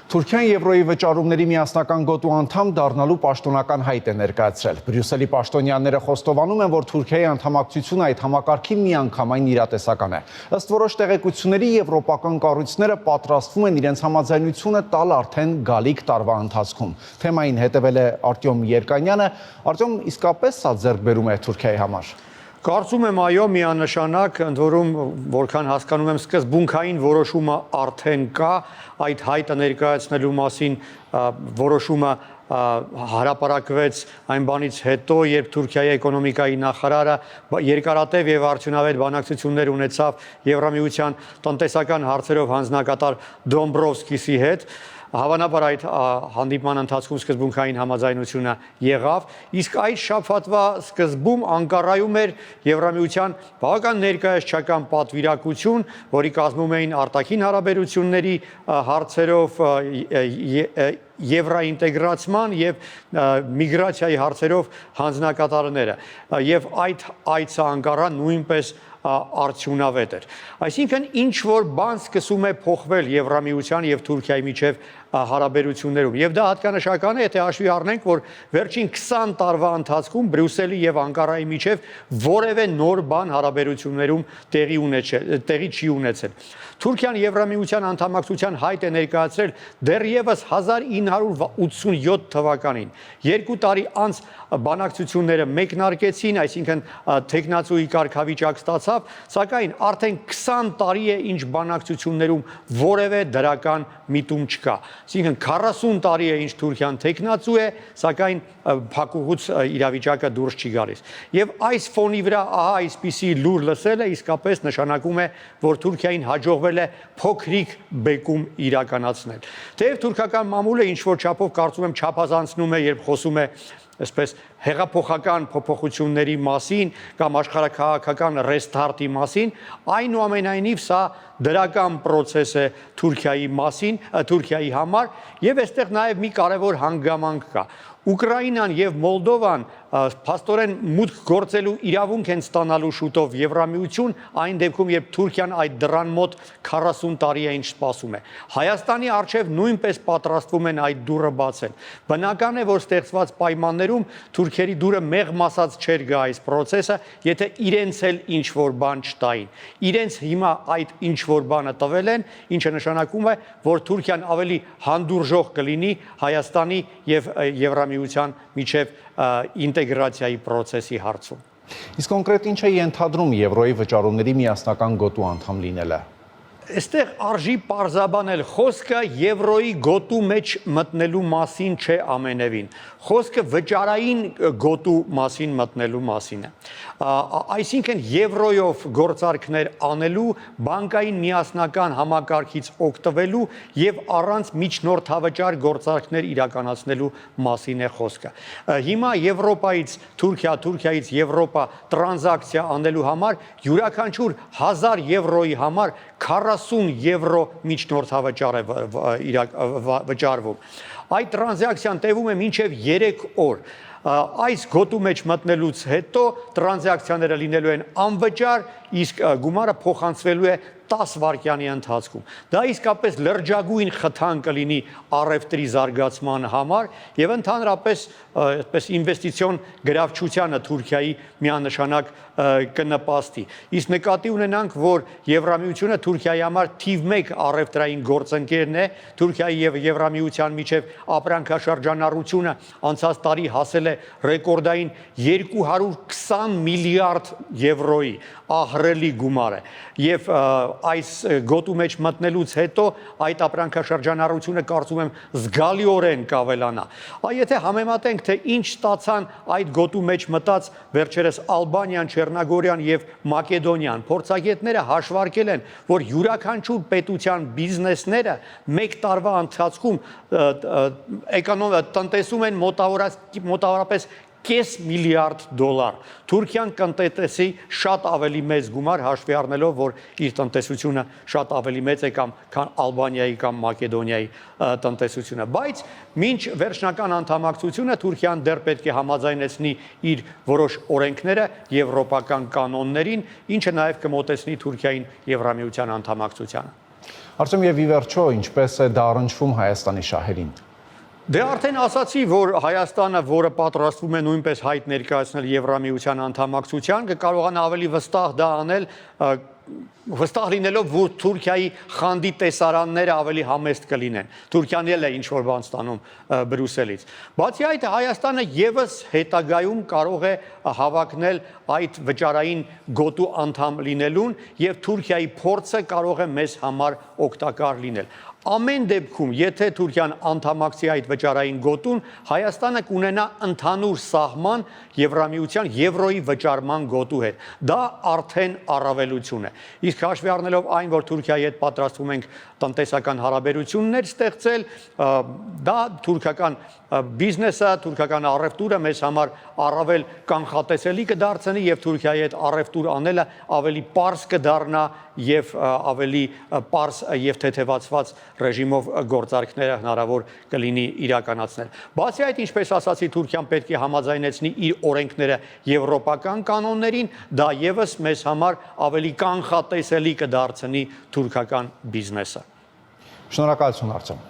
Թուրքիան Եվրոյի վճարումների միասնական գոտու անդամ դառնալու պաշտոնական հայտ է ներկայացրել։ Բրյուսելի պաշտոնյաները խոստովանում են, որ Թուրքիայի անդամակցությունը այդ համակարգի միանգամայն իրատեսական է։ Ըստ որոշ տեղեկությունների, եվրոպական կառույցները պատրաստվում են իրենց համաձայնությունը տալ արդեն գալիք տարվա ընթացքում։ Թեմային հետևել է Արտյոմ Երկանյանը։ Արտյոմ, իսկապես սա ձեռքբերում է Թուրքիայի համար։ Կարծում եմ այո, միանշանակ, ընդ որում, որքան հասկանում եմ, սկզբունքային որոշումը արդեն կա, այդ հայտը ներկայացնելու մասին որոշումը հարապարակվեց այն բանից հետո, երբ Թուրքիայի էկոնոմիկայի նախարարը երկարատև եւ արդյունավետ բանակցություններ ունեցավ Եվրամիության տնտեսական հարցերով հանձնակատար Դոմբրովսկիսի հետ։ Հավանաբար այդ հանդիպման ընթացքում սկզբունքային համաձայնությունը եղավ, իսկ այդ շաբաթվա սկզբում Անկարայում էր Եվրամիության բավական ներկայացչական պատվիրակություն, որի կազմում էին արտաքին հարաբերությունների հարցերով եվրաինտեգրացման եւ միգրացիայի հարցերով հանձնակատարները, եւ այդ այցը Անկարա նույնպես արդյունավետ էր։ Այսինքն ինչ որ բան սկսում է փոխվել Եվրամիության եւ Թուրքիայի միջև հարաբերություններում, եւ դա հատկանշական է, եթե հաշվի առնենք, որ վերջին 20 տարվա ընթացքում Բրյուսելի եւ Անկարայի միջև որևէ նոր բան հարաբերություններում տեղի չի ունեցել։ Թուրքիան Եվրամիության անդամակցության հայտ է ներկայացրել դեռևս 1987 թվականին։ 2 տարի անց բանակցությունները մեկնարկեցին, այսինքն տեխնացուի կարգավիճակ ստացավ, սակայն արդեն 20 տարի է ինչ բանակցություններում որևէ դրական միտում չկա։ Այսինքն 40 տարի է ինչ Թուրքիան տեխնացու է, սակայն փակուղուց իրավիճակը դուրս չի գալիս։ Եվ այս ֆոնի վրա ահա այսպիսի լուր լսելը իսկապես նշանակում է, որ Թուրքիային հաջողվել է փոքրիկ բեկում իրականացնել։ Թեև թուրքական մամուլը ինչ որ չափով կարծում եմ չափազանցնում է, երբ խոսում է այսպես հեղափոխական փոփոխությունների մասին կամ աշխարհաքաղաքական ռեստարտի մասին, այնուամենայնիվ սա դրական process է Թուրքիայի համար, եւ այստեղ նաեւ մի կարևոր հանգամանք կա։ Ուկրաինան եւ Մոլդովան փաստորեն մուտք գործելու իրավունք են ստանալու շուտով Եվրամիություն, այն դեպքում, երբ Թուրքիան այդ դռան մոտ 40 տարի է ինչ սպասում է։ Հայաստանի արչեւ նույնպես պատրաստվում են այդ դուռը բացել։ Բնական է, որ ստեղծված պայմաններում թուրքերի դուռը մեղմ ասած չէր գա այս process-ը, եթե իրենց էլ ինչ որ բան չտային։ Իրենց հիմա այդ ինչ որ բանը տվել են, ինչը նշանակում է, որ Թուրքիան ավելի հանդուրժող կլինի Հայաստանի եւ Եվրամիության միջև ինտեգրացիայի process-ի հարցում։ Իսկ կոնկրետ ինչ է ենթադրում Եվրոյի վճարումների միասնական գոտու անդամ լինելը։ Այստեղ արժի պարզաբանել, խոսքը Եվրոյի գոտու մեջ մտնելու մասին չէ ամենևին։ Խոսքը վճարային գոտու մասին մտնելու մասին է։ Այսինքն Եվրոյով գործարքներ անելու, բանկային միասնական համակարգից օգտվելու եւ առանց միջնորդավճար գործարքներ իրականացնելու մասին է խոսքը։ Հիմա Եվրոպայից Թուրքիա, Թուրքիայից Եվրոպա տրանզակցիա անելու համար յուրաքանչյուր 1000 եվրոյի համար 40 եվրո միջնորդավճար է վճարվում։ Այդ տրանզակցիան տևում է մինչև 3 օր։ Այս գոտու մեջ մտնելուց հետո տրանզակցիաները լինելու են անվճար, իսկ գումարը փոխանցվելու է 10 վայրկյանի ընթացքում։ Դա իսկապես լրջագույն խթան կլինի առևտրի զարգացման համար եւ ընդհանրապես այսպես ինվեստիցիոն գրավչությանը Թուրքիայի միանշանակ կնպաստի։ Իսկ նկատի ունենանք, որ Եվրամիությունը Թուրքիայի համար թիվ 1 առևտրային գործընկերն է, Թուրքիայի եւ Եվրամիության միջև ապրանքաշրջանառությունը անցած տարի հասել է ռեկորդային 220 միլիարդ եվրոյի, ահռելի գումար է։ Եվ այս գոտու մեջ մտնելուց հետո այդ ապրանքաշրջանառությունը կարծում եմ զգալիորեն կավելանա։ Եթե համեմատենք, թե ինչ ստացան այդ գոտու մեջ մտած վերջերս Ալբանիան, Չեռնագորիան եւ Մակեդոնիան, փորձագետները հաշվարկել են, որ յուրաքանչյուր պետության բիզնեսները մեկ տարվա ընթացքում տնտեսում են մոտավորապես $5 միլիարդ։ Թուրքիան կընտեսի շատ ավելի մեծ գումար, հաշվի առնելով, որ իր տնտեսությունը շատ ավելի մեծ է քան Ալբանիայի կամ Մակեդոնիայի տնտեսությունը։ Բայց մինչ վերջնական անդամակցությունը Թուրքիան դեռ պետք է համաձայնեցնի իր որոշ օրենքները եվրոպական կանոններին, ինչը նաև կմոտեցնի Թուրքիային Եվրամիության անդամակցությանը։ Արծեմ, եւ ի վերջո, ինչպես է դա առնչվում Հայաստանի շահերին։ Դե արդեն ասացի, որ Հայաստանը, որը պատրաստվում է նույնպես հայտ ներկայացնել Եվրամիության անդամակցության, կկարողանա ավելի վստահ դա անել, վստահ լինելով, որ Թուրքիայի խանդի տեսարանները ավելի համեստ կլինեն։ Թուրքիան էլ է ինչ-որ բան ստանում Բրյուսելից։ Բացի այդ, Հայաստանը եւս հետագայում կարող է հավակնել այդ վճարային գոտու անդամ լինելուն եւ Թուրքիայի փորձը կարող է մեզ համար օգտակար լինել։ Ամեն դեպքում, եթե Թուրքիան անդամակցի այդ վճարային գոտուն, Հայաստանը կունենա ընդհանուր սահման Եվրամիության եվրոյի վճարման գոտու հետ։ Դա արդեն առավելություն է։ Իսկ հաշվի առնելով այն, որ Թուրքիայի հետ պատրաստվում ենք տնտեսական հարաբերություններ ստեղծել, դա թուրքական բիզնեսը, թուրքական առևտուրը մեզ համար առավել կանխատեսելի կդարձնի եւ Թուրքիայի հետ առևտուր անելը ավելի պարզ կդառնա եւ ավելի պարզ եւ թեթևացված ռեժիմով գործարքները հնարավոր կլինի իրականացնել։ Բացի այդ, ինչպես ասացի, Թուրքիան պետք է համաձայնեցնի իր օրենքները եվրոպական կանոններին, դա եւս մեզ համար ավելի կանխատեսելի կդարձնի թուրքական բիզնեսը։ Շնորհակալություն, Արծեմ։